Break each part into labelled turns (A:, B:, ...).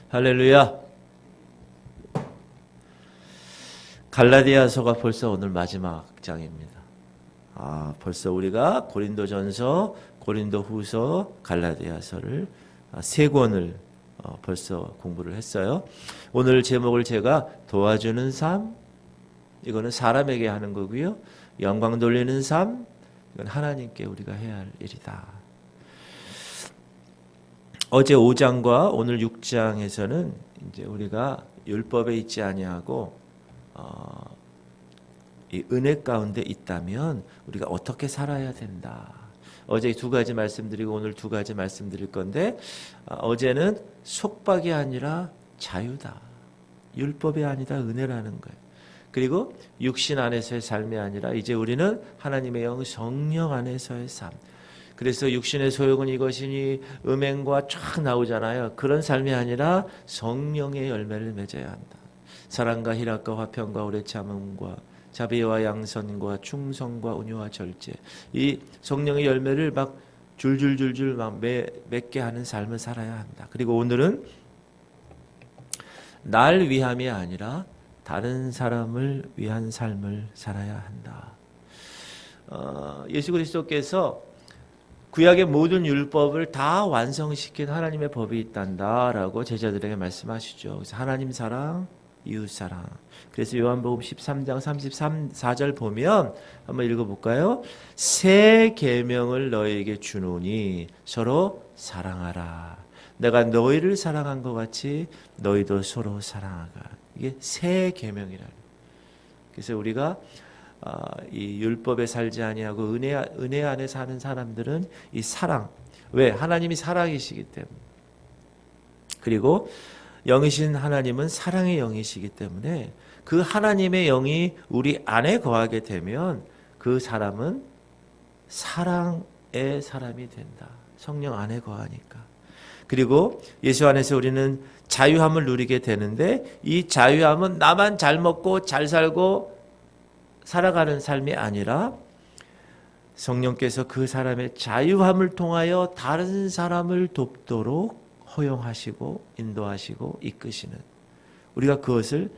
A: 할렐루야. 갈라디아서가 벌써 오늘 마지막 장입니다. 벌써 우리가 고린도전서, 고린도후서, 갈라디아서를 세 권을 벌써 공부를 했어요. 오늘 제목을 제가 도와주는 삶, 이거는 사람에게 하는 거고요. 영광 돌리는 삶, 이건 하나님께 우리가 해야 할 일이다. 어제 5장과 오늘 6장에서는 이제 우리가 율법에 있지 아니하고 이 은혜 가운데 있다면 우리가 어떻게 살아야 된다. 어제 두 가지 말씀드리고 오늘 두 가지 말씀드릴 건데, 어제는 속박이 아니라 자유다. 율법이 아니라 은혜라는 거예요. 그리고 육신 안에서의 삶이 아니라 이제 우리는 하나님의 영 성령 안에서의 삶. 그래서 육신의 소욕은 이것이니 음행과 쫙 나오잖아요. 그런 삶이 아니라 성령의 열매를 맺어야 한다. 사랑과 희락과 화평과 오래 참음과 자비와 양선과 충성과 온유와 절제. 이 성령의 열매를 막 줄줄줄줄 막 맺게 하는 삶을 살아야 한다. 그리고 오늘은 날 위함이 아니라 다른 사람을 위한 삶을 살아야 한다. 예수 그리스도께서 구약의 모든 율법을 다 완성시킨 하나님의 법이 있단다라고 제자들에게 말씀하시죠. 그래서 하나님 사랑, 이웃 사랑. 그래서 요한복음 13장 34절 보면 한번 읽어볼까요? 새 계명을 너희에게 주노니 서로 사랑하라. 내가 너희를 사랑한 것 같이 너희도 서로 사랑하라. 이게 새 계명이라. 그래서 우리가 이 율법에 살지 아니하고 은혜 안에 사는 사람들은 이 사랑, 왜? 하나님이 사랑이시기 때문에. 그리고 영이신 하나님은 사랑의 영이시기 때문에 그 하나님의 영이 우리 안에 거하게 되면 그 사람은 사랑의 사람이 된다. 성령 안에 거하니까. 그리고 예수 안에서 우리는 자유함을 누리게 되는데, 이 자유함은 나만 잘 먹고 잘 살고 살아가는 삶이 아니라 성령께서 그 사람의 자유함을 통하여 다른 사람을 돕도록 허용하시고 인도하시고 이끄시는, 우리가 그것을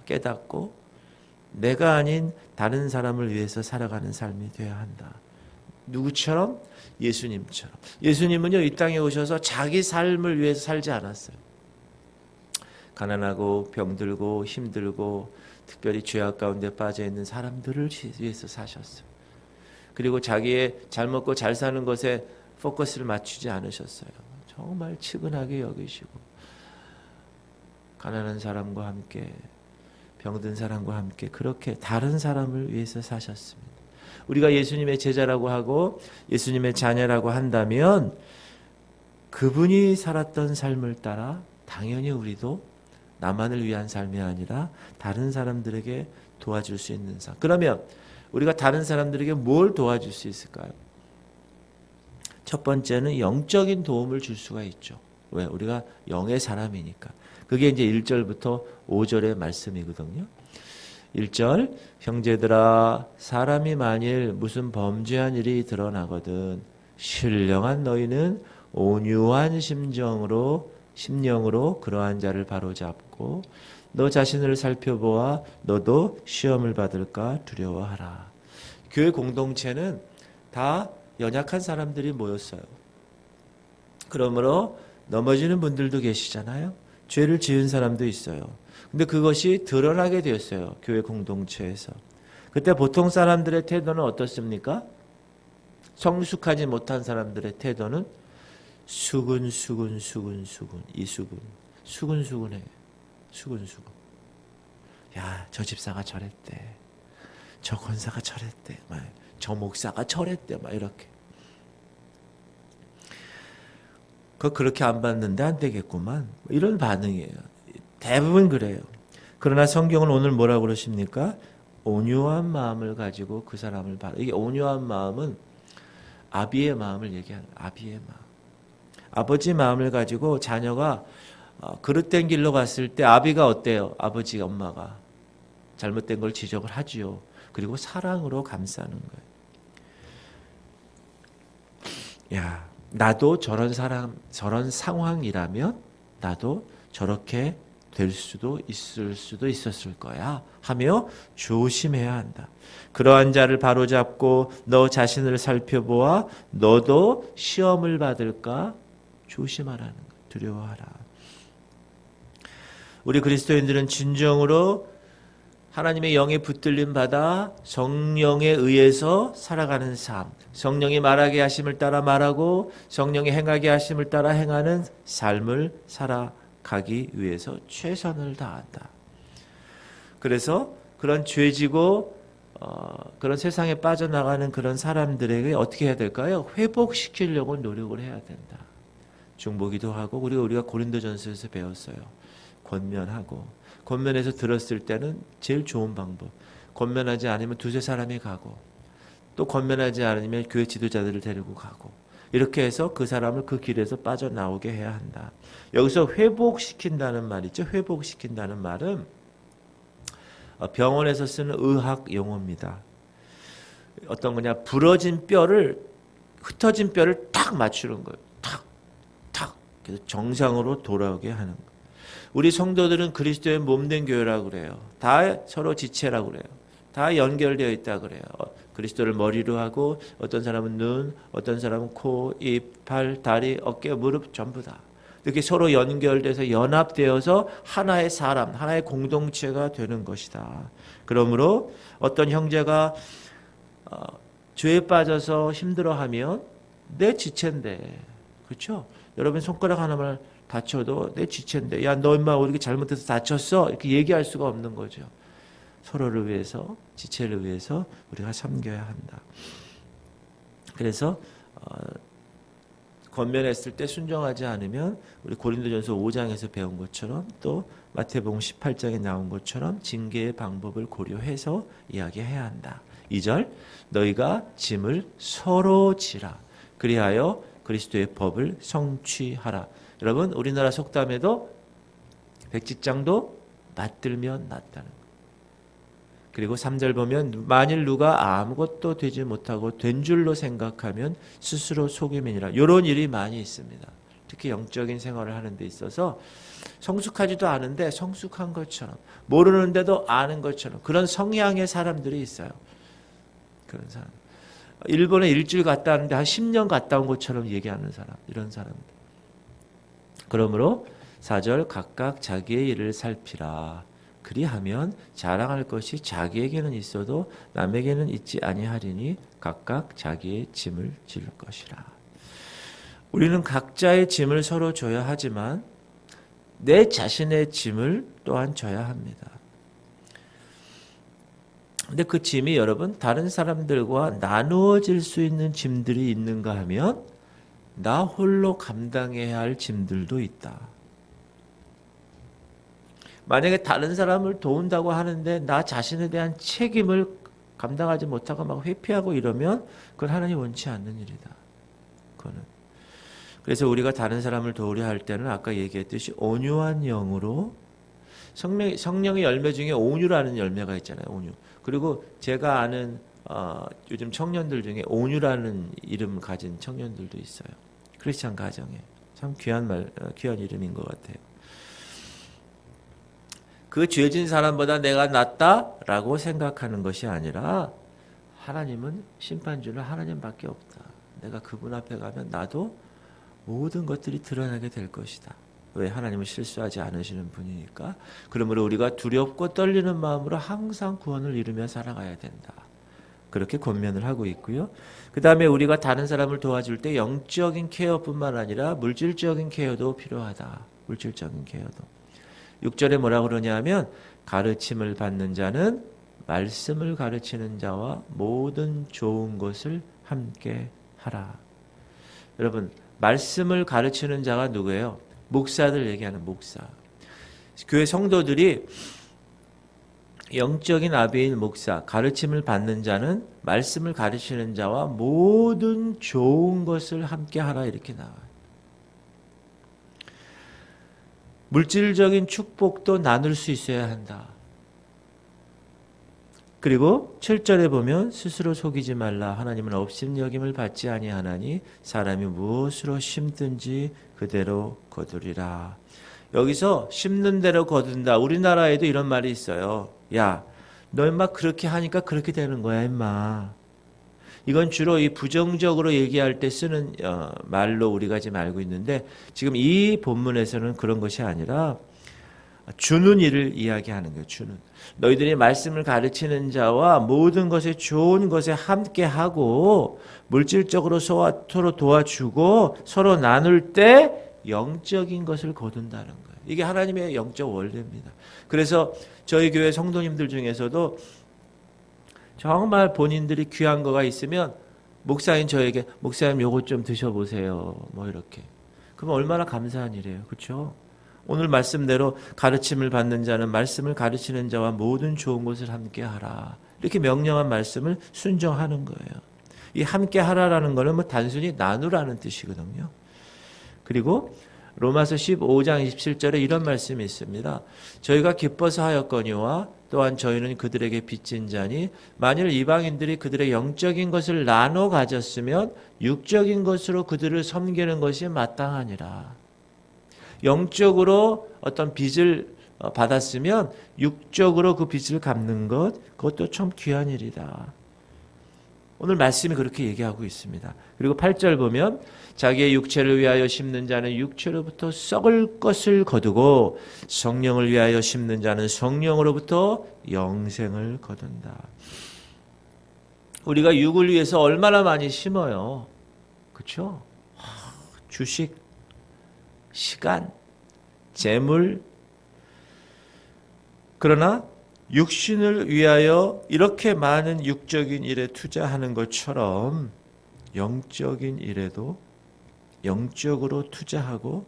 A: 깨닫고 내가 아닌 다른 사람을 위해서 살아가는 삶이 되어야 한다. 누구처럼? 예수님처럼. 예수님은요, 이 땅에 오셔서 자기 삶을 위해서 살지 않았어요. 가난하고 병들고 힘들고 특별히 죄악 가운데 빠져있는 사람들을 위해서 사셨어요. 그리고 자기의 잘 먹고 잘 사는 것에 포커스를 맞추지 않으셨어요. 정말 측은하게 여기시고 가난한 사람과 함께 병든 사람과 함께 그렇게 다른 사람을 위해서 사셨습니다. 우리가 예수님의 제자라고 하고 예수님의 자녀라고 한다면 그분이 살았던 삶을 따라 당연히 우리도 나만을 위한 삶이 아니라 다른 사람들에게 도와줄 수 있는 삶. 그러면 우리가 다른 사람들에게 뭘 도와줄 수 있을까요? 첫 번째는 영적인 도움을 줄 수가 있죠. 왜? 우리가 영의 사람이니까. 그게 이제 1절부터 5절의 말씀이거든요. 1절, 형제들아 사람이 만일 무슨 범죄한 일이 드러나거든 신령한 너희는 온유한 심령으로 그러한 자를 바로잡고 너 자신을 살펴보아 너도 시험을 받을까 두려워하라. 교회 공동체는 다 연약한 사람들이 모였어요. 그러므로 넘어지는 분들도 계시잖아요. 죄를 지은 사람도 있어요. 근데 그것이 드러나게 되었어요. 교회 공동체에서. 그때 보통 사람들의 태도는 어떻습니까? 성숙하지 못한 사람들의 태도는 수근해. 수근수근. 야, 저 집사가 저랬대. 저 권사가 저랬대. 저 목사가 저랬대. 이렇게. 그렇게 안 받는데 안 되겠구만. 이런 반응이에요. 대부분 그래요. 그러나 성경은 오늘 뭐라고 그러십니까? 온유한 마음을 가지고 그 사람을 이게 온유한 마음은 아비의 마음을 얘기하는, 아비의 마음. 아버지 마음을 가지고 자녀가 그릇된 길로 갔을 때 아비가 어때요? 아버지, 엄마가 잘못된 걸 지적을 하지요. 그리고 사랑으로 감싸는 거예요. 야, 나도 저런 상황이라면 나도 저렇게 될 수도 있을 수도 있었을 거야 하며 조심해야 한다. 그러한 자를 바로잡고 너 자신을 살펴보아 너도 시험을 받을까 조심하라는 것, 두려워하라. 우리 그리스도인들은 진정으로 하나님의 영에 붙들림 받아 성령에 의해서 살아가는 삶, 성령이 말하게 하심을 따라 말하고 성령이 행하게 하심을 따라 행하는 삶을 살아가기 위해서 최선을 다한다. 그래서 그런 죄지고 그런 세상에 빠져나가는 그런 사람들에게 어떻게 해야 될까요? 회복시키려고 노력을 해야 된다. 중보기도 하고 우리가 고린도전서에서 배웠어요. 권면하고 권면해서 들었을 때는 제일 좋은 방법. 권면하지 않으면 두세 사람이 가고 또 권면하지 않으면 교회 지도자들을 데리고 가고 이렇게 해서 그 사람을 그 길에서 빠져나오게 해야 한다. 여기서 회복시킨다는 말이죠. 회복시킨다는 말은 병원에서 쓰는 의학 용어입니다. 어떤 거냐, 흩어진 뼈를 탁 맞추는 거예요. 탁. 그래서 정상으로 돌아오게 하는 거예요. 우리 성도들은 그리스도의 몸된 교회라고 그래요. 다 서로 지체라고 그래요. 다 연결되어 있다 그래요. 그리스도를 머리로 하고 어떤 사람은 눈, 어떤 사람은 코, 입, 팔, 다리, 어깨, 무릎 전부 다. 이렇게 서로 연결돼서 연합되어서 하나의 사람, 하나의 공동체가 되는 것이다. 그러므로 어떤 형제가 죄에 빠져서 힘들어하면 내 지체인데, 그렇죠? 여러분 손가락 하나만 다쳐도 내 지체인데, 야 너 인마 이렇게 잘못해서 다쳤어, 이렇게 얘기할 수가 없는 거죠. 서로를 위해서, 지체를 위해서 우리가 섬겨야 한다. 그래서 권면했을 때 순종하지 않으면 우리 고린도전서 5장에서 배운 것처럼 또 마태복음 18장에 나온 것처럼 징계의 방법을 고려해서 이야기해야 한다. 2절 너희가 짐을 서로 지라 그리하여 그리스도의 법을 성취하라. 여러분 우리나라 속담에도 백지장도 맞들면 낫다는 거. 그리고 3절 보면 만일 누가 아무것도 되지 못하고 된 줄로 생각하면 스스로 속임이니라. 이런 일이 많이 있습니다. 특히 영적인 생활을 하는 데 있어서 성숙하지도 않은데 성숙한 것처럼, 모르는데도 아는 것처럼 그런 성향의 사람들이 있어요. 그런 사람. 일본에 일주일 갔다 왔는데 한 10년 갔다 온 것처럼 얘기하는 사람, 이런 사람들. 그러므로 4절 각각 자기의 일을 살피라. 그리하면 자랑할 것이 자기에게는 있어도 남에게는 있지 아니하리니 각각 자기의 짐을 질 것이라. 우리는 각자의 짐을 서로 져야 하지만 내 자신의 짐을 또한 져야 합니다. 근데 그 짐이 여러분 다른 사람들과 나누어질 수 있는 짐들이 있는가 하면 나 홀로 감당해야 할 짐들도 있다. 만약에 다른 사람을 도운다고 하는데 나 자신에 대한 책임을 감당하지 못하고 막 회피하고 이러면 그건 하나님 원치 않는 일이다. 그거는. 그래서 우리가 다른 사람을 도우려 할 때는 아까 얘기했듯이 온유한 영으로 성령의 열매 중에 온유라는 열매가 있잖아요. 온유. 그리고 제가 아는 요즘 청년들 중에 온유라는 이름을 가진 청년들도 있어요. 크리스찬 가정에. 참 귀한 이름인 것 같아요. 그 죄진 사람보다 내가 낫다라고 생각하는 것이 아니라 하나님은 심판주는 하나님밖에 없다. 내가 그분 앞에 가면 나도 모든 것들이 드러나게 될 것이다. 왜? 하나님은 실수하지 않으시는 분이니까. 그러므로 우리가 두렵고 떨리는 마음으로 항상 구원을 이루며 살아가야 된다. 그렇게 권면을 하고 있고요. 그 다음에 우리가 다른 사람을 도와줄 때 영적인 케어뿐만 아니라 물질적인 케어도 필요하다. 물질적인 케어도. 6절에 뭐라 그러냐 하면 가르침을 받는 자는 말씀을 가르치는 자와 모든 좋은 것을 함께 하라. 여러분 말씀을 가르치는 자가 누구예요? 목사들 얘기하는 목사. 교회 성도들이 영적인 아비인 목사, 가르침을 받는 자는 말씀을 가르치는 자와 모든 좋은 것을 함께 하라 이렇게 나와요. 물질적인 축복도 나눌 수 있어야 한다. 그리고 7절에 보면 스스로 속이지 말라. 하나님은 업신여김을 받지 아니하나니 사람이 무엇으로 심든지 그대로 거두리라. 여기서 심는 대로 거둔다. 우리나라에도 이런 말이 있어요. 야, 너 임마 그렇게 하니까 그렇게 되는 거야, 임마. 이건 주로 이 부정적으로 얘기할 때 쓰는 말로 우리가 지금 알고 있는데, 지금 이 본문에서는 그런 것이 아니라 주는 일을 이야기하는 거예요. 주는. 너희들이 말씀을 가르치는 자와 모든 것에 좋은 것에 함께하고 물질적으로 서로 도와주고 서로 나눌 때 영적인 것을 거둔다는 거예요. 이게 하나님의 영적 원리입니다. 그래서 저희 교회 성도님들 중에서도 정말 본인들이 귀한 거가 있으면 목사님 저에게 목사님 요것 좀 드셔보세요. 뭐 이렇게. 그럼 얼마나 감사한 일이에요. 그렇죠? 오늘 말씀대로 가르침을 받는 자는 말씀을 가르치는 자와 모든 좋은 것을 함께 하라. 이렇게 명령한 말씀을 순종하는 거예요. 이 함께 하라라는 거는 뭐 단순히 나누라는 뜻이거든요. 그리고 로마서 15장 27절에 이런 말씀이 있습니다. 저희가 기뻐서 하였거니와 또한 저희는 그들에게 빚진 자니 만일 이방인들이 그들의 영적인 것을 나눠 가졌으면 육적인 것으로 그들을 섬기는 것이 마땅하니라. 영적으로 어떤 빚을 받았으면 육적으로 그 빚을 갚는 것, 그것도 참 귀한 일이다. 오늘 말씀이 그렇게 얘기하고 있습니다. 그리고 8절 보면 자기의 육체를 위하여 심는 자는 육체로부터 썩을 것을 거두고 성령을 위하여 심는 자는 성령으로부터 영생을 거둔다. 우리가 육을 위해서 얼마나 많이 심어요. 그렇죠? 주식, 시간, 재물. 그러나 육신을 위하여 이렇게 많은 육적인 일에 투자하는 것처럼 영적인 일에도 영적으로 투자하고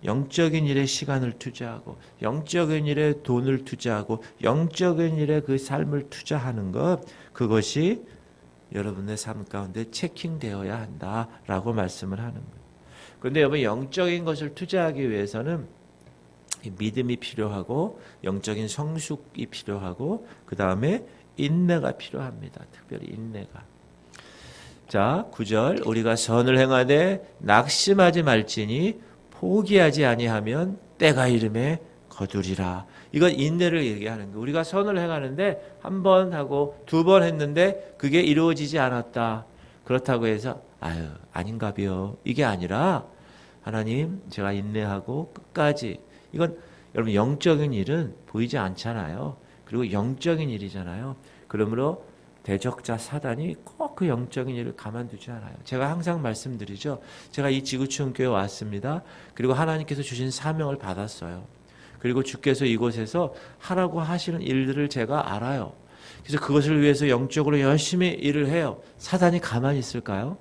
A: 영적인 일에 시간을 투자하고 영적인 일에 돈을 투자하고 영적인 일에 그 삶을 투자하는 것, 그것이 여러분의 삶 가운데 체킹되어야 한다라고 말씀을 하는 거예요. 그런데 여러분, 영적인 것을 투자하기 위해서는 믿음이 필요하고 영적인 성숙이 필요하고 그 다음에 인내가 필요합니다. 특별히 인내가. 자, 9절 우리가 선을 행하되 낙심하지 말지니 포기하지 아니하면 때가 이름에 거두리라. 이건 인내를 얘기하는 거예요. 우리가 선을 행하는데 한 번 하고 두 번 했는데 그게 이루어지지 않았다. 그렇다고 해서 아유 아닌가벼, 이게 아니라 하나님 제가 인내하고 끝까지. 이건 여러분 영적인 일은 보이지 않잖아요. 그리고 영적인 일이잖아요. 그러므로 대적자 사단이 꼭 그 영적인 일을 가만두지 않아요. 제가 항상 말씀드리죠. 제가 이 지구촌 교회 왔습니다. 그리고 하나님께서 주신 사명을 받았어요. 그리고 주께서 이곳에서 하라고 하시는 일들을 제가 알아요. 그래서 그것을 위해서 영적으로 열심히 일을 해요. 사단이 가만히 있을까요?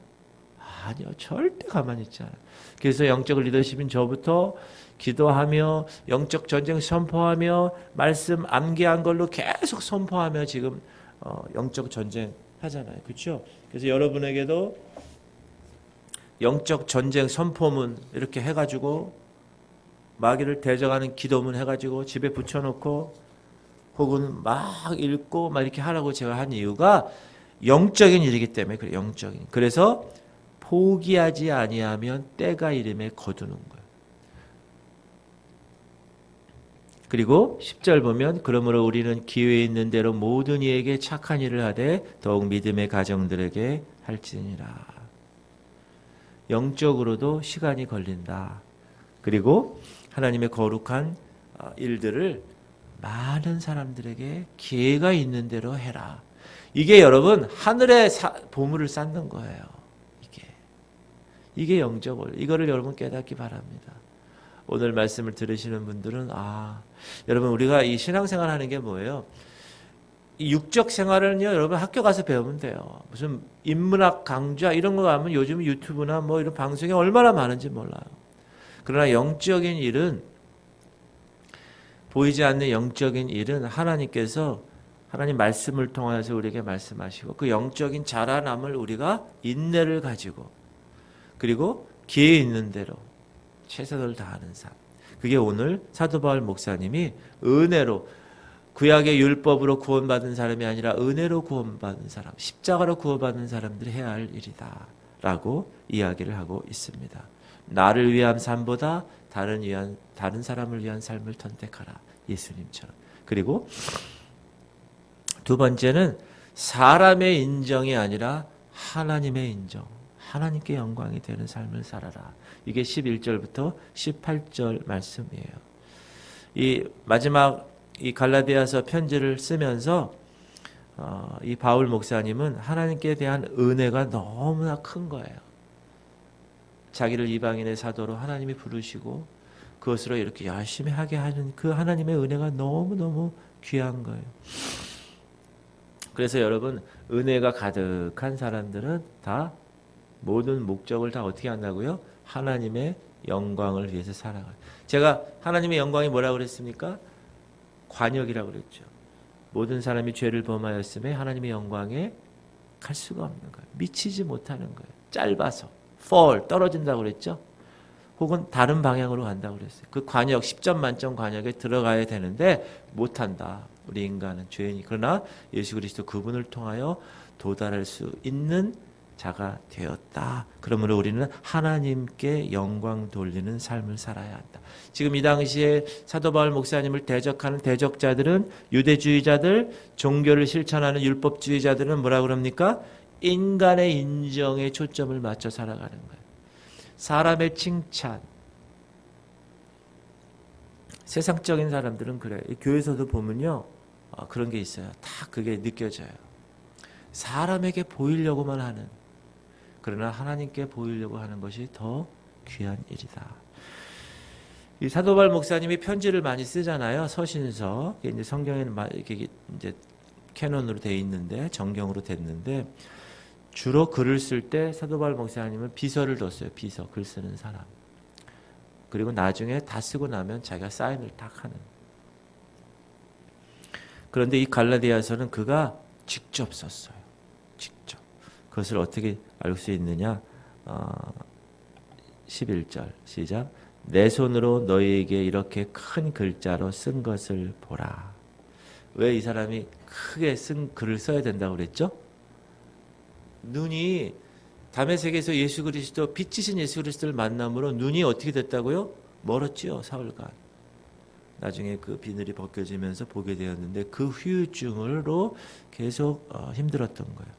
A: 아니요. 절대 가만히 있지 않아요. 그래서 영적 리더십인 저부터 기도하며 영적 전쟁 선포하며 말씀 암기한 걸로 계속 선포하며 지금 영적 전쟁 하잖아요. 그렇죠? 그래서 여러분에게도 영적 전쟁 선포문 이렇게 해가지고 마귀를 대적하는 기도문 해가지고 집에 붙여놓고 혹은 막 읽고 막 이렇게 하라고 제가 한 이유가 영적인 일이기 때문에 그래요. 영적인. 그래서 포기하지 아니하면 때가 이름에 거두는 거예요. 그리고 10절 보면 그러므로 우리는 기회 있는 대로 모든 이에게 착한 일을 하되 더욱 믿음의 가정들에게 할지니라. 영적으로도 시간이 걸린다. 그리고 하나님의 거룩한 일들을 많은 사람들에게 기회가 있는 대로 해라. 이게 여러분 하늘의 보물을 쌓는 거예요. 이게 영적 원리. 이거를 여러분 깨닫기 바랍니다. 오늘 말씀을 들으시는 분들은 여러분 우리가 이 신앙생활 하는 게 뭐예요? 이 육적 생활은요, 여러분 학교 가서 배우면 돼요. 무슨 인문학 강좌 이런 거 가면 요즘 유튜브나 뭐 이런 방송이 얼마나 많은지 몰라요. 그러나 영적인 일은, 보이지 않는 영적인 일은 하나님께서 하나님 말씀을 통해서 우리에게 말씀하시고 그 영적인 자라남을 우리가 인내를 가지고 그리고 기회 있는 대로 최선을 다하는 삶. 그게 오늘 사도 바울 목사님이 은혜로, 구약의 율법으로 구원받은 사람이 아니라 은혜로 구원받은 사람, 십자가로 구원받는 사람들이 해야 할 일이다 라고 이야기를 하고 있습니다. 나를 위한 삶보다 다른 사람을 위한 삶을 선택하라. 예수님처럼. 그리고 두 번째는 사람의 인정이 아니라 하나님의 인정. 하나님께 영광이 되는 삶을 살아라. 이게 11절부터 18절 말씀이에요. 이 마지막 이 갈라디아서 편지를 쓰면서 이 바울 목사님은 하나님께 대한 은혜가 너무나 큰 거예요. 자기를 이방인의 사도로 하나님이 부르시고 그것으로 이렇게 열심히 하게 하는 그 하나님의 은혜가 너무너무 귀한 거예요. 그래서 여러분, 은혜가 가득한 사람들은 다 모든 목적을 다 어떻게 한다고요? 하나님의 영광을 위해서 살아가요. 제가 하나님의 영광이 뭐라고 그랬습니까? 관역이라고 그랬죠. 모든 사람이 죄를 범하였음에 하나님의 영광에 갈 수가 없는 거예요. 미치지 못하는 거예요. 짧아서 fall, 떨어진다고 그랬죠. 혹은 다른 방향으로 간다고 그랬어요. 그 관역, 10점 만점 관역에 들어가야 되는데 못한다. 우리 인간은 죄인이. 그러나 예수 그리스도 그분을 통하여 도달할 수 있는 자가 되었다. 그러므로 우리는 하나님께 영광 돌리는 삶을 살아야 한다. 지금 이 당시에 사도 바울 목사님을 대적하는 대적자들은 유대주의자들, 종교를 실천하는 율법주의자들은 뭐라 그럽니까? 인간의 인정에 초점을 맞춰 살아가는 거예요. 사람의 칭찬. 세상적인 사람들은 그래요. 교회에서도 보면요. 그런 게 있어요. 다 그게 느껴져요. 사람에게 보이려고만 하는, 그러나 하나님께 보이려고 하는 것이 더 귀한 일이다. 이 사도 바울 목사님이 편지를 많이 쓰잖아요. 서신서. 이제 성경에는 이렇게 이제 캐논으로 돼 있는데, 정경으로 됐는데, 주로 글을 쓸 때 사도 바울 목사님은 비서를 뒀어요. 비서, 글 쓰는 사람. 그리고 나중에 다 쓰고 나면 자기가 사인을 딱 하는. 그런데 이 갈라디아서는 그가 직접 썼어요. 직접. 그것을 어떻게 알 수 있느냐? 11절 시작. 내 손으로 너희에게 이렇게 큰 글자로 쓴 것을 보라. 왜 이 사람이 크게 쓴 글을 써야 된다고 그랬죠? 눈이 다메섹에서 예수 그리스도, 빛이신 예수 그리스도를 만남으로 눈이 어떻게 됐다고요? 멀었지요, 사흘간. 나중에 그 비늘이 벗겨지면서 보게 되었는데 그 후유증으로 계속 힘들었던 거예요.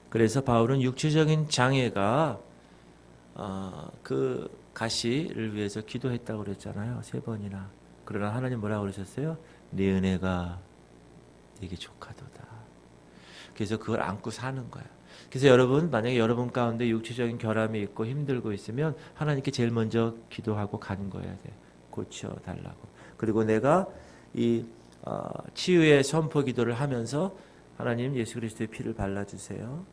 A: 그래서 바울은 육체적인 장애가 그 가시를 위해서 기도했다고 그랬잖아요. 3번이나. 그러나 하나님 뭐라고 그러셨어요? 네 은혜가 네게 족하도다. 그래서 그걸 안고 사는 거야. 그래서 여러분, 만약에 여러분 가운데 육체적인 결함이 있고 힘들고 있으면 하나님께 제일 먼저 기도하고 가는 거야 돼. 고쳐달라고. 그리고 내가 이 치유의 선포 기도를 하면서 하나님 예수 그리스도의 피를 발라주세요.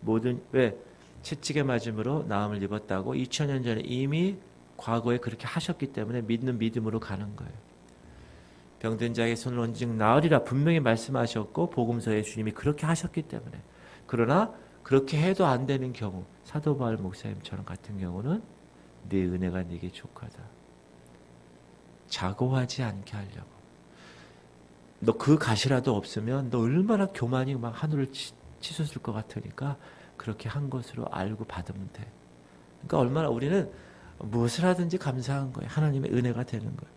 A: 모든, 왜? 채찍에 맞음으로 나음을 입었다고 2000년 전에 이미 과거에 그렇게 하셨기 때문에 믿는 믿음으로 가는 거예요. 병든 자의 손을 얹은 나으리라 분명히 말씀하셨고 복음서에 주님이 그렇게 하셨기 때문에. 그러나 그렇게 해도 안 되는 경우, 사도 바울 목사님처럼 같은 경우는 네 은혜가 네게 족하다. 자고하지 않게 하려고. 너 그 가시라도 없으면 너 얼마나 교만이 막 하늘을 치솟을 것 같으니까 그렇게 한 것으로 알고 받으면 돼. 그러니까 얼마나 우리는 무엇을 하든지 감사한 거예요. 하나님의 은혜가 되는 거예요.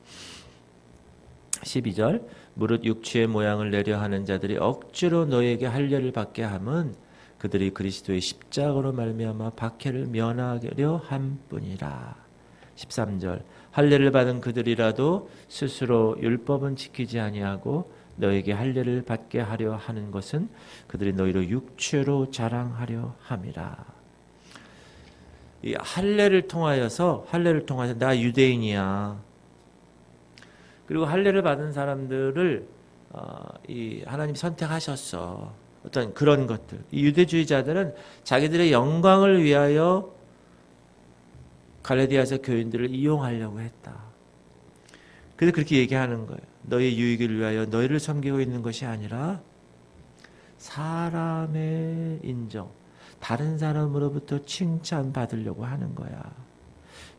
A: 12절 무릇 육체의 모양을 내려 하는 자들이 억지로 너에게 할례를 받게 함은 그들이 그리스도의 십자가로 말미암아 박해를 면하려 함뿐이라. 13절 할례를 받은 그들이라도 스스로 율법은 지키지 아니하고 너에게 할례를 받게 하려 하는 것은 그들이 너희로 육체로 자랑하려 함이라. 이 할례를 통하여서 나 유대인이야. 그리고 할례를 받은 사람들을 이 하나님 선택하셨어. 어떤 그런 것들. 이 유대주의자들은 자기들의 영광을 위하여 갈라디아서 교인들을 이용하려고 했다. 그래서 그렇게 얘기하는 거예요. 너의 유익을 위하여 너희를 섬기고 있는 것이 아니라 사람의 인정, 다른 사람으로부터 칭찬받으려고 하는 거야.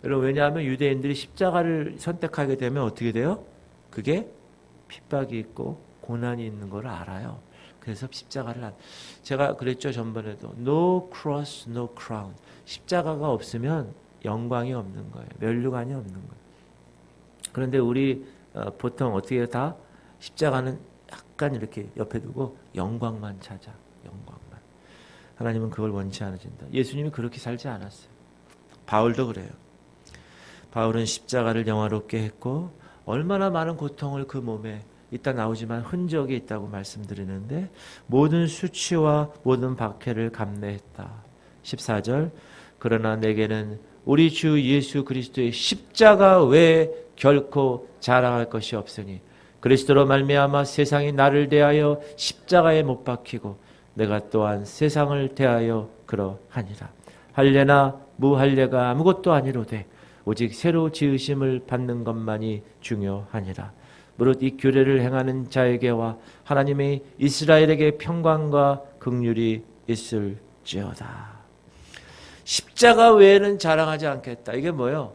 A: 여러분, 왜냐하면 유대인들이 십자가를 선택하게 되면 어떻게 돼요? 그게 핍박이 있고 고난이 있는 걸 알아요. 그래서 십자가를 제가 그랬죠, 전번에도. No cross, no crown. 십자가가 없으면 영광이 없는 거예요. 면류관이 없는 거예요. 그런데 우리 보통 어떻게 해요? 다 십자가는 약간 이렇게 옆에 두고 영광만 찾아. 영광만. 하나님은 그걸 원치 않으신다. 예수님이 그렇게 살지 않았어요. 바울도 그래요. 바울은 십자가를 영화롭게 했고 얼마나 많은 고통을 그 몸에 이따 나오지만 흔적이 있다고 말씀드리는데 모든 수치와 모든 박해를 감내했다. 14절 그러나 내게는 우리 주 예수 그리스도의 십자가 외에 결코 자랑할 것이 없으니 그리스도로 말미암아 세상이 나를 대하여 십자가에 못 박히고 내가 또한 세상을 대하여 그러하니라. 할례나 무할례가 아무것도 아니로되 오직 새로 지으심을 받는 것만이 중요하니라. 무릇 이 규례를 행하는 자에게와 하나님의 이스라엘에게 평강과 긍휼이 있을지어다. 십자가 외에는 자랑하지 않겠다. 이게 뭐예요?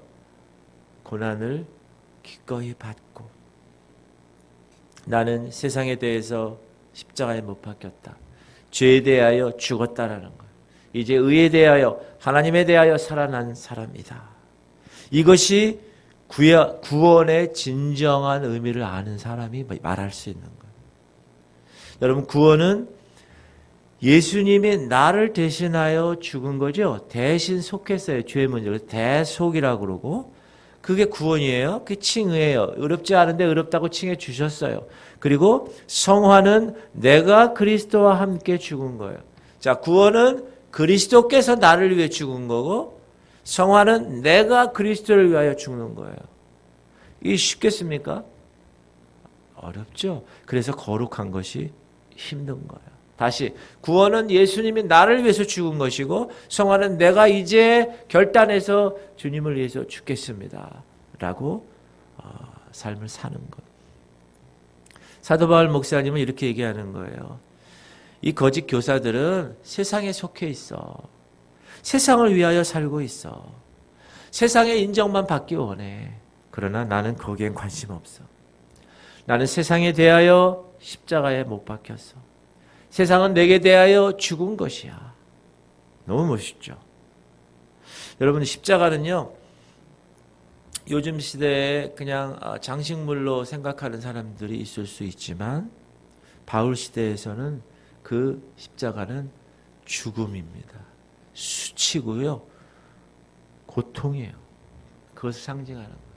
A: 고난을 기꺼이 받고 나는 세상에 대해서 십자가에 못 박혔다. 죄에 대하여 죽었다라는 거예요. 이제 의에 대하여 하나님에 대하여 살아난 사람이다. 이것이 구원의 진정한 의미를 아는 사람이 말할 수 있는 거예요. 여러분 구원은 예수님이 나를 대신하여 죽은 거죠. 대신 속했어요. 죄의 문제. 대속이라고 그러고 그게 구원이에요. 그게 칭의예요. 어렵지 않은데 어렵다고 칭해 주셨어요. 그리고 성화는 내가 그리스도와 함께 죽은 거예요. 자, 구원은 그리스도께서 나를 위해 죽은 거고 성화는 내가 그리스도를 위하여 죽는 거예요. 이게 쉽겠습니까? 어렵죠. 그래서 거룩한 것이 힘든 거예요. 다시 구원은 예수님이 나를 위해서 죽은 것이고 성화는 내가 이제 결단해서 주님을 위해서 죽겠습니다 라고 삶을 사는 것. 사도 바울 목사님은 이렇게 얘기하는 거예요. 이 거짓 교사들은 세상에 속해 있어. 세상을 위하여 살고 있어. 세상의 인정만 받기 원해. 그러나 나는 거기엔 관심 없어. 나는 세상에 대하여 십자가에 못 박혔어. 세상은 내게 대하여 죽은 것이야. 너무 멋있죠. 여러분 십자가는요. 요즘 시대에 그냥 장식물로 생각하는 사람들이 있을 수 있지만 바울 시대에서는 그 십자가는 죽음입니다. 수치고요. 고통이에요. 그것을 상징하는 거예요.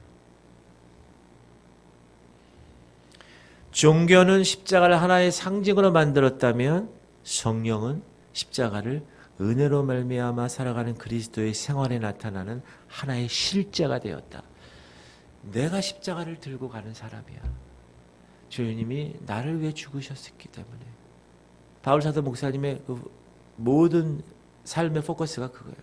A: 종교는 십자가를 하나의 상징으로 만들었다면 성령은 십자가를 은혜로 말미암아 살아가는 그리스도의 생활에 나타나는 하나의 실제가 되었다. 내가 십자가를 들고 가는 사람이야. 주님이 나를 위해 죽으셨기 때문에. 바울 사도 목사님의 그 모든 삶의 포커스가 그거예요.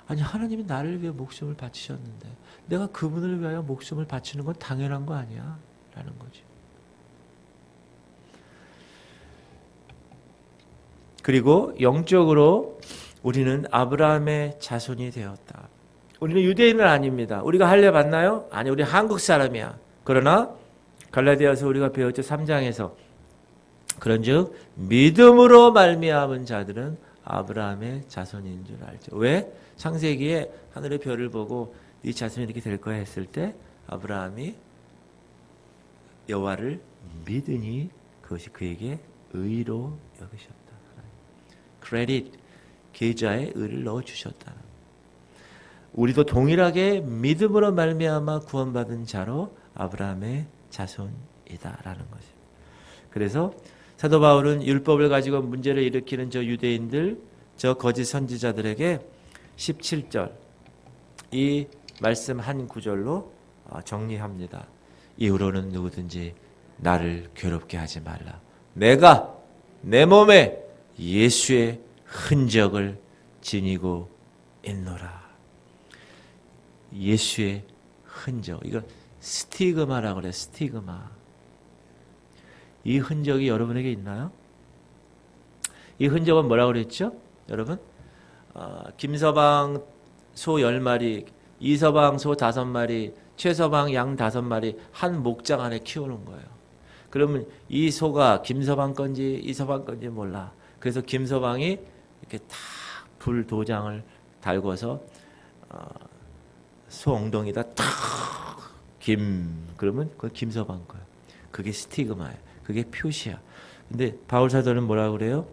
A: 아니 하나님이 나를 위해 목숨을 바치셨는데 내가 그분을 위하여 목숨을 바치는 건 당연한 거 아니야? 라는 거지. 그리고 영적으로 우리는 아브라함의 자손이 되었다. 우리는 유대인은 아닙니다. 우리가 할례 받나요? 아니, 우리 한국 사람이야. 그러나 갈라디아서 우리가 배웠죠. 3장에서 그런즉 믿음으로 말미암은 자들은 아브라함의 자손인 줄 알죠. 왜? 창세기에 하늘의 별을 보고 이 자손이 이렇게 될 거야 했을 때 아브라함이 여호와를 믿으니 그것이 그에게 의로 여기셨다. 크레딧, 계좌에 의를 넣어주셨다. 우리도 동일하게 믿음으로 말미암아 구원받은 자로 아브라함의 자손이다라는 것입니다. 그래서 사도 바울은 율법을 가지고 문제를 일으키는 저 유대인들, 저 거짓 선지자들에게 17절 이 말씀 한 구절로 정리합니다. 이후로는 누구든지 나를 괴롭게 하지 말라. 내가 내 몸에 예수의 흔적을 지니고 있노라. 예수의 흔적. 이거 스티그마라고 그래요. 스티그마. 이 흔적이 여러분에게 있나요? 이 흔적은 뭐라고 그랬죠? 여러분? 김서방 소 10마리, 이서방 소 5마리, 최서방 양 5마리 한 목장 안에 키우는 거예요. 그러면 이 소가 김서방 건지 이서방 건지 몰라. 그래서 김서방이 이렇게 탁 불 도장을 달궈서 소 엉덩이다 그러면 그건 김서방 거야. 그게 스티그마야. 그게 표시야. 근데 바울 사도는 뭐라고 그래요?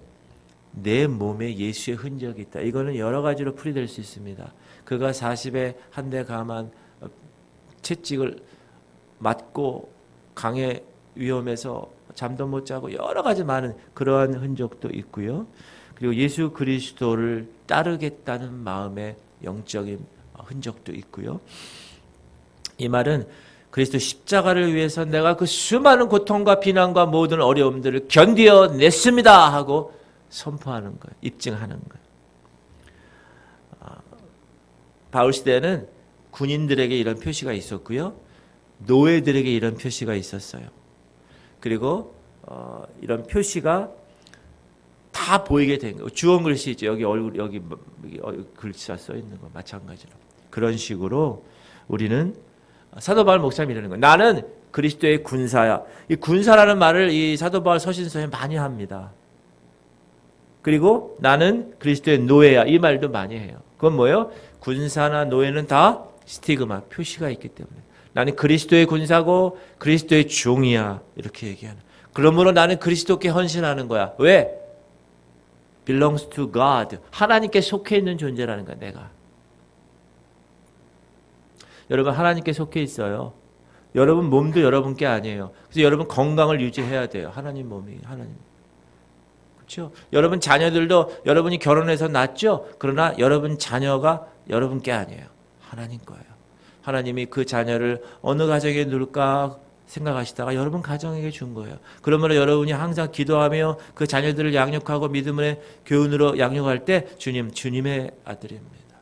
A: 내 몸에 예수의 흔적이 있다. 이거는 여러 가지로 풀이될 수 있습니다. 그가 40에 한 대 감한 채찍을 맞고 강에 위험해서 잠도 못 자고 여러 가지 많은 그러한 흔적도 있고요. 그리고 예수 그리스도를 따르겠다는 마음의 영적인 흔적도 있고요. 이 말은 그리스도 십자가를 위해서 내가 그 수많은 고통과 비난과 모든 어려움들을 견디어냈습니다 하고 선포하는 거예요. 입증하는 거예요. 바울 시대에는 군인들에게 이런 표시가 있었고요. 노예들에게 이런 표시가 있었어요. 그리고 이런 표시가 다 보이게 된 거예요. 주어 글씨죠. 여기 얼굴 여기 글자 써 있는 거 마찬가지로. 그런 식으로 우리는 사도 바울 목사님이 이러는 거예요. 나는 그리스도의 군사야. 이 군사라는 말을 이 사도 바울 서신서에 많이 합니다. 그리고 나는 그리스도의 노예야. 이 말도 많이 해요. 그건 뭐예요? 군사나 노예는 다 스티그마, 표시가 있기 때문에. 나는 그리스도의 군사고 그리스도의 종이야. 이렇게 얘기하는. 그러므로 나는 그리스도께 헌신하는 거야. 왜? belongs to God. 하나님께 속해 있는 존재라는 거야, 내가. 여러분 하나님께 속해 있어요. 여러분 몸도 여러분께 아니에요. 그래서 여러분 건강을 유지해야 돼요. 하나님 몸이 하나님. 그렇죠? 여러분 자녀들도 여러분이 결혼해서 낳았죠. 그러나 여러분 자녀가 여러분께 아니에요. 하나님 거예요. 하나님이 그 자녀를 어느 가정에 둘까 생각하시다가 여러분 가정에게 준 거예요. 그러므로 여러분이 항상 기도하며 그 자녀들을 양육하고 믿음의 교훈으로 양육할 때 주님의 아들입니다.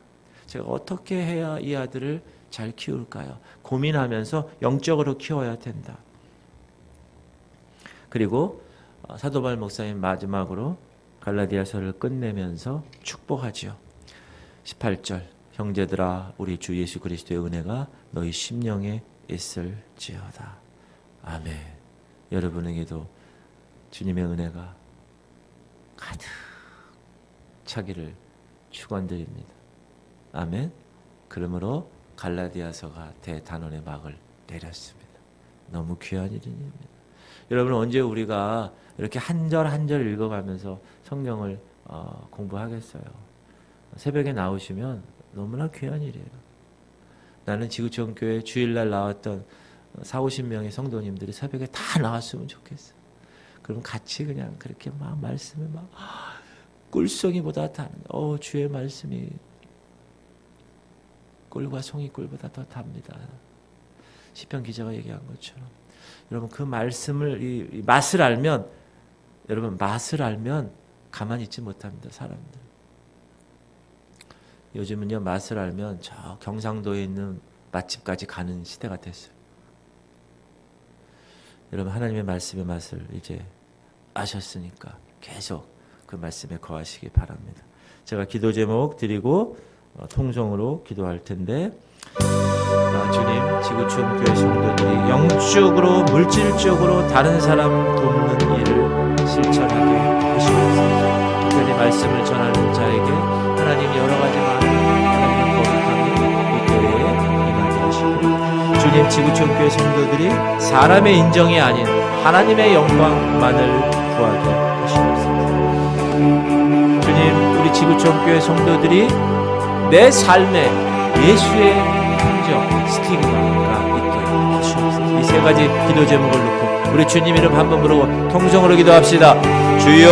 A: 제가 어떻게 해야 이 아들을 잘 키울까요? 고민하면서 영적으로 키워야 된다. 그리고 사도 바울 목사님 마지막으로 갈라디아서를 끝내면서 축복하지요. 18절 형제들아 우리 주 예수 그리스도의 은혜가 너희 심령에 있을지어다. 아멘. 여러분에게도 주님의 은혜가 가득 차기를 축원드립니다. 아멘. 그러므로 갈라디아서가 대단원의 막을 내렸습니다. 너무 귀한 일입니다. 여러분 언제 우리가 이렇게 한 절 한 절 읽어가면서 성경을 공부하겠어요. 새벽에 나오시면 너무나 귀한 일이에요. 나는 지구촌교회 주일날 나왔던 40-50명의 성도님들이 새벽에 다 나왔으면 좋겠어요. 그럼 같이 그냥 그렇게 막 말씀을 막 꿀송이보다 다 주의 말씀이 꿀과 송이꿀보다 더 답니다. 시편 기자가 얘기한 것처럼 여러분 그 말씀을 이 맛을 알면 여러분 맛을 알면 가만히 있지 못합니다. 사람들. 요즘은요 맛을 알면 저 경상도에 있는 맛집까지 가는 시대가 됐어요. 여러분 하나님의 말씀의 맛을 이제 아셨으니까 계속 그 말씀에 거하시기 바랍니다. 제가 기도 제목 드리고 통성으로 기도할 텐데 주님 지구촌 교회 성도들이 영적으로 물질적으로 다른 사람 돕는 일을 실천하게 하시옵소서. 특별히 말씀을 전하는 자에게 하나님 여러 가지 하나님의 거룩함이 이 교회에 임하게 하시고 주님 지구촌 교회 성도들이 사람의 인정이 아닌 하나님의 영광만을 구하게 하시옵소서. 주님 우리 지구촌 교회 성도들이 내 삶에 예수의 흔적, 스티그마가 있게 하시옵소서. 이 세 가지 기도 제목을 놓고 우리 주님 이름 한번 부르고 통성으로 기도합시다. 주여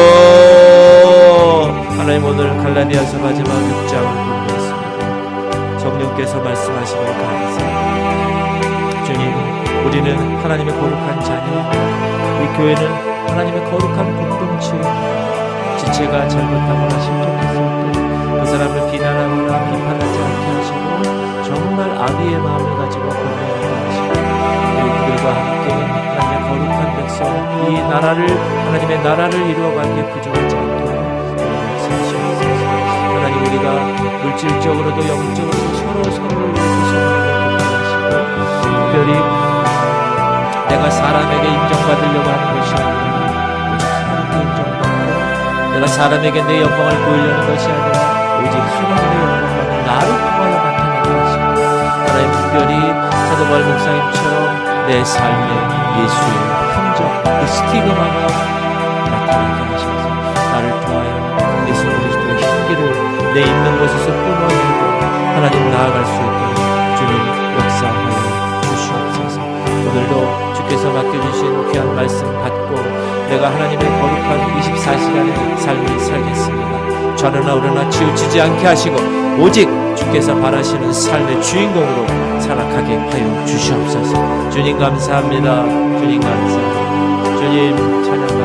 A: 하나님 오늘 갈라디아서 마지막 6장을 보겠습니다. 성령께서 말씀하시길 감사합니다. 주님 우리는 하나님의 거룩한 자녀, 이 교회는 하나님의 거룩한 공동체입니다. 지체가 잘못하거나 실족했을 때 그 사람을 비난하거나 비판하지 않게 하시고 정말 아비의 마음을 가지고 권면하게 하시고 그리고 그들과 함께 하나님의 거룩한 백성 이 나라를 하나님의 나라를 이루어가기에 부족하지 않도록 역사하시옵소서. 하나님 우리가 물질적으로도 영적으로도 서로를 위해서 성령을 공부하시고 특별히 내가 사람에게 인정받으려고 하는 것이 아니라 오직 하나님께 인정받고 내가 사람에게 내 영광을 보이려는 것이 아니라 오직 하나님의 영광만을 나를 통하여 나타내게 하시고 하나님 특별히 사도바울 목사님처럼 내 삶에 예수의 흔적, 그 스티그마가 나타나게 하셔서 나를 통하여 예수 그리스도의 향기를 내 있는 곳에서 뿜어내고 하나님 나아갈 수 있도록 주님 역사하여 주시옵소서. 오늘도 주께서 맡겨주신 귀한 말씀 받고 내가 하나님의 거룩한 24시간의 삶을 살겠습니다. 좌르나 우르나 치우치지 않게 하시고 오직 주께서 바라시는 삶의 주인공으로 살아가게 하여 주시옵소서. 주님 감사합니다. 주님 감사합니다. 주님 찬양